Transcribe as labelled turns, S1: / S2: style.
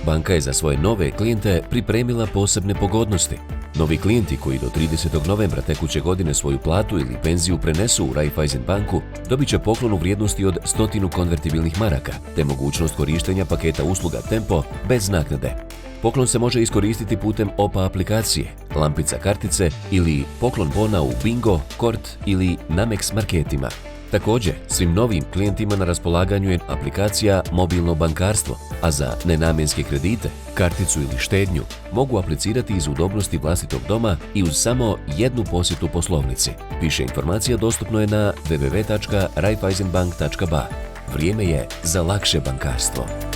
S1: Banka je za svoje nove klijente pripremila posebne pogodnosti. Novi klijenti koji do 30. novembra tekuće godine svoju platu ili penziju prenesu u Raiffeisen banku dobit će poklon u vrijednosti od 100 konvertibilnih maraka te mogućnost korištenja paketa usluga Tempo bez naknade. Poklon se može iskoristiti putem OPA aplikacije, lampica kartice ili poklon bona u Bingo, Kort ili Namex marketima. Također, svim novim klijentima na raspolaganju je aplikacija Mobilno bankarstvo, a za nenamjenske kredite, karticu ili štednju mogu aplicirati iz udobnosti vlastitog doma i uz samo jednu posjetu poslovnici. Više informacija dostupno je na www.raiffeisenbank.ba. Vrijeme je za lakše bankarstvo.